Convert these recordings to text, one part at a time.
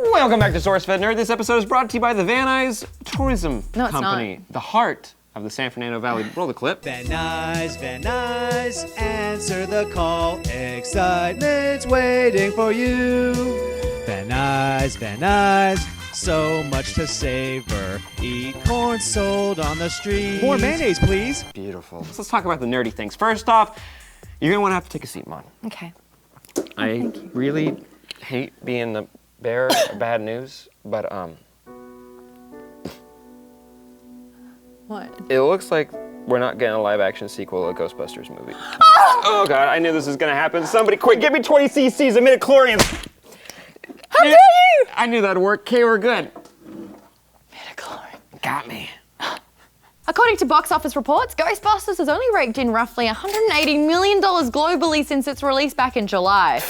Welcome back to SourceFedNERD. This episode is brought to you by the Van Nuys Tourism Company, the heart of the San Fernando Valley. Roll the clip. Van Nuys, answer the call. Excitement's waiting for you. Van Nuys, so much to savor. Eat corn sold on the street. More mayonnaise, please. Beautiful. So let's talk about the nerdy things. First off, you're gonna want to have to take a seat, Maude. Okay. I really hate being the bearer of bad news, but What? it looks like we're not getting a live-action sequel to a Ghostbusters movie. Oh God, I knew this was gonna happen. Somebody quick, give me 20 cc's of midichlorians. How dare you! I knew that'd work. Okay, we're good. Midichlorian. Got me. According to box office reports, Ghostbusters has only raked in roughly $180 million globally since its release back in July,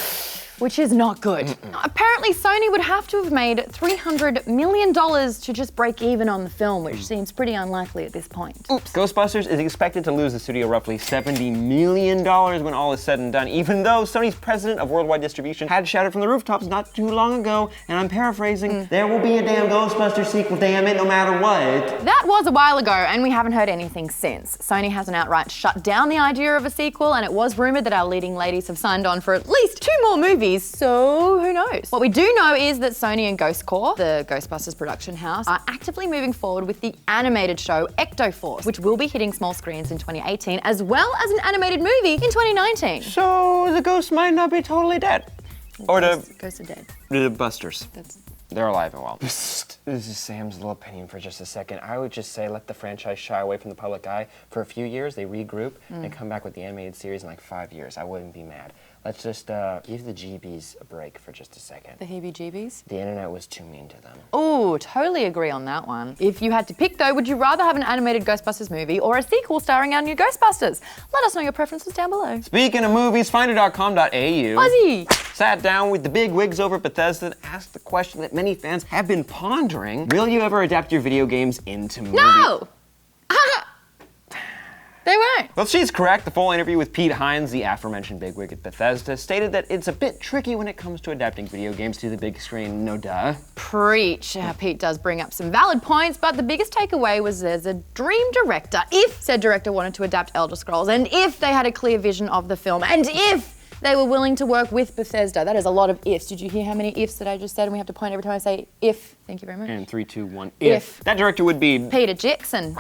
which is not good. Apparently, Sony would have to have made $300 million to just break even on the film, which seems pretty unlikely at this point. Oops. Ghostbusters is expected to lose the studio roughly $70 million when all is said and done, even though Sony's president of worldwide distribution had shouted from the rooftops not too long ago, and I'm paraphrasing, there will be a damn Ghostbusters sequel, damn it, no matter what. That was a while ago, and we haven't heard anything since. Sony hasn't outright shut down the idea of a sequel, and it was rumored that our leading ladies have signed on for at least 2 more movies, so who knows? What we do know is that Sony and Ghost Corps, the Ghostbusters production house, are actively moving forward with the animated show Ecto-Force, which will be hitting small screens in 2018, as well as an animated movie in 2019. So the ghosts might not be totally dead. Or Ghosts are dead. the Busters. That's... They're alive and well. This is Sam's little opinion for just a second. I would just say let the franchise shy away from the public eye for a few years, they regroup, and come back with the animated series in like 5 years. I wouldn't be mad. Let's just give the GBs a break for just a second. The heebie-jeebies? The internet was too mean to them. Ooh, totally agree on that one. If you had to pick though, would you rather have an animated Ghostbusters movie or a sequel starring our new Ghostbusters? Let us know your preferences down below. Speaking of movies, finder.com.au Ozzy! sat down with the big wigs over at Bethesda and asked the question that many fans have been pondering. Will you ever adapt your video games into movies? No! They won't. Well, she's correct. The full interview with Pete Hines, the aforementioned bigwig at Bethesda, stated that it's a bit tricky when it comes to adapting video games to the big screen, no duh. Preach. Pete does bring up some valid points, but the biggest takeaway was there's a dream director. If said director wanted to adapt Elder Scrolls, and if they had a clear vision of the film, and if they were willing to work with Bethesda. That is a lot of ifs. Did you hear how many ifs that I just said? And we have to point every time I say if. Thank you very much. And 3, 2, 1, if. That director would be Peter Jackson.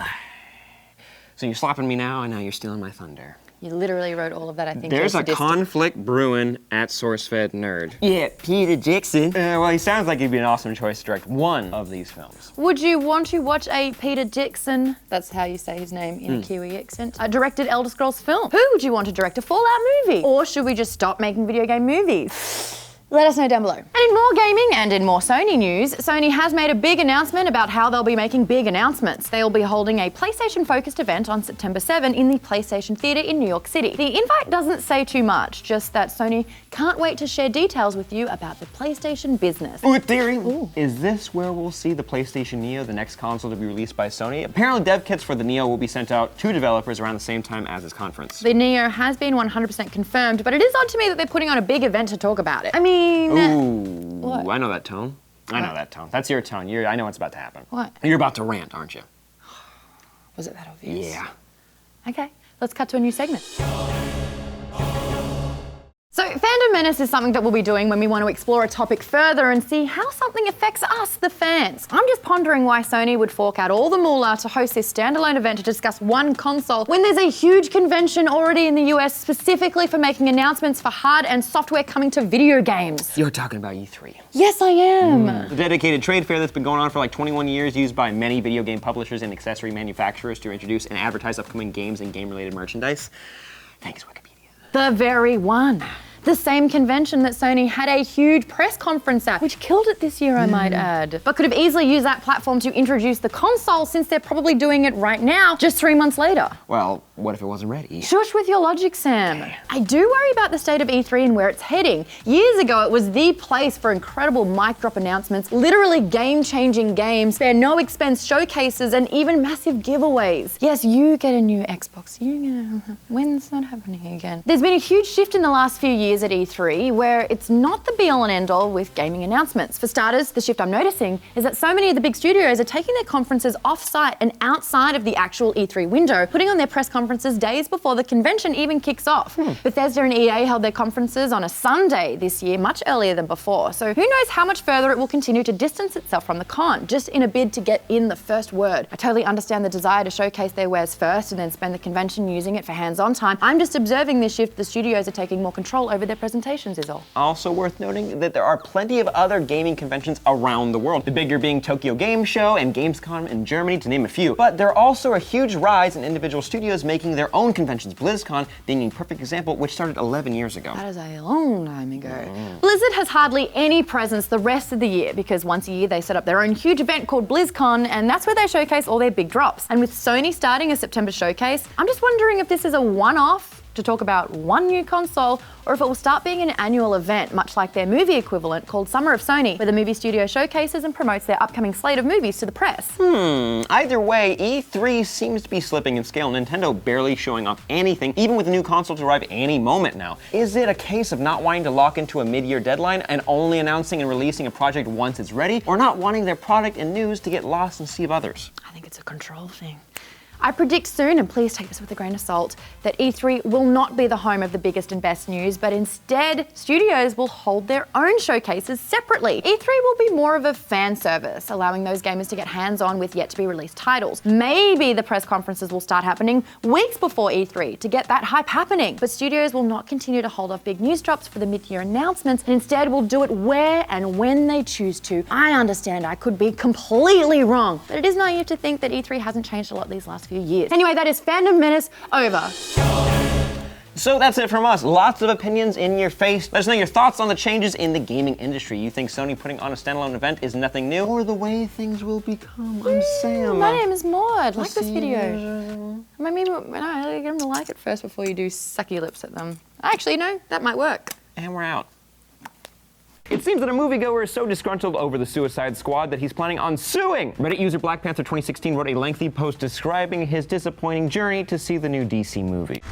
So you're slapping me now, and now you're stealing my thunder. You literally wrote all of that, I think. There's a sadistic. conflict brewing at SourceFedNERD. Yeah, Peter Jackson. Well, he sounds like he'd be an awesome choice to direct one of these films. Would you want to watch a Peter Jackson, that's how you say his name in a Kiwi accent, a directed Elder Scrolls film? Who would you want to direct a Fallout movie? Or should we just stop making video game movies? Let us know down below. And in more gaming and in more Sony news, Sony has made a big announcement about how they'll be making big announcements. They'll be holding a PlayStation-focused event on September 7 in the PlayStation Theatre in New York City. The invite doesn't say too much, just that Sony can't wait to share details with you about the PlayStation business. Ooh, theory. Is this where we'll see the PlayStation Neo, the next console to be released by Sony? Apparently dev kits for the Neo will be sent out to developers around the same time as this conference. The Neo has been 100% confirmed, but it is odd to me that they're putting on a big event to talk about it. I mean... Ooh, What? I know that tone. I know that tone. That's your tone. I know what's about to happen. What? You're about to rant, aren't you? Was it that obvious? Yeah. Okay, let's cut to a new segment. So Fandom Menace is something that we'll be doing when we want to explore a topic further and see how something affects us, the fans. I'm just pondering why Sony would fork out all the moolah to host this standalone event to discuss one console when there's a huge convention already in the US specifically for making announcements for hard and software coming to video games. You're talking about E3. Yes, I am. The dedicated trade fair that's been going on for like 21 years, used by many video game publishers and accessory manufacturers to introduce and advertise upcoming games and game-related merchandise. Thanks, Wikipedia. The very one. The same convention that Sony had a huge press conference at, which killed it this year, I might add. But could have easily used that platform to introduce the console since they're probably doing it right now, just 3 months later. Well, what if it wasn't ready? Shush with your logic, Sam. Okay. I do worry about the state of E3 and where it's heading. Years ago, it was the place for incredible mic drop announcements, literally game-changing games, spare no expense showcases, and even massive giveaways. Yes, you get a new Xbox. When's that happening again? There's been a huge shift in the last few years at E3 where it's not the be-all and end-all with gaming announcements. For starters, the shift I'm noticing is that so many of the big studios are taking their conferences off-site and outside of the actual E3 window, putting on their press conferences days before the convention even kicks off. Bethesda and EA held their conferences on a Sunday this year, much earlier than before, so who knows how much further it will continue to distance itself from the con, just in a bid to get in the first word. I totally understand the desire to showcase their wares first and then spend the convention using it for hands-on time. I'm just observing this shift the studios are taking more control over their presentations is all. Also worth noting that there are plenty of other gaming conventions around the world, the bigger being Tokyo Game Show and Gamescom in Germany, to name a few. But there are also a huge rise in individual studios making their own conventions, BlizzCon being a perfect example, which started 11 years ago. That is a long time ago. Blizzard has hardly any presence the rest of the year because once a year they set up their own huge event called BlizzCon, and that's where they showcase all their big drops. And with Sony starting a September showcase, I'm just wondering if this is a one-off to talk about one new console, or if it will start being an annual event, much like their movie equivalent called Summer of Sony, where the movie studio showcases and promotes their upcoming slate of movies to the press. Either way, E3 seems to be slipping in scale. Nintendo barely showing off anything, even with a new console to arrive any moment now. Is it a case of not wanting to lock into a mid-year deadline and only announcing and releasing a project once it's ready, or not wanting their product and news to get lost in the sea of others? I think it's a control thing. I predict soon, and please take this with a grain of salt, that E3 will not be the home of the biggest and best news, but instead, studios will hold their own showcases separately. E3 will be more of a fan service, allowing those gamers to get hands-on with yet-to-be-released titles. Maybe the press conferences will start happening weeks before E3 to get that hype happening, but studios will not continue to hold off big news drops for the mid-year announcements, and instead will do it where and when they choose to. I understand I could be completely wrong, but it is naive to think that E3 hasn't changed a lot these last few years. Anyway, that is Fandom Menace over. So that's it from us. Lots of opinions in your face. Let us know your thoughts on the changes in the gaming industry. You think Sony putting on a standalone event is nothing new, or the way things will become? I'm Sam. My name is Maude. Like this video. Maybe get them to like it first before you do sucky lips at them. Actually, no, that might work. And we're out. It seems that a moviegoer is so disgruntled over the Suicide Squad that he's planning on suing. Reddit user Black Panther 2016 wrote a lengthy post describing his disappointing journey to see the new DC movie.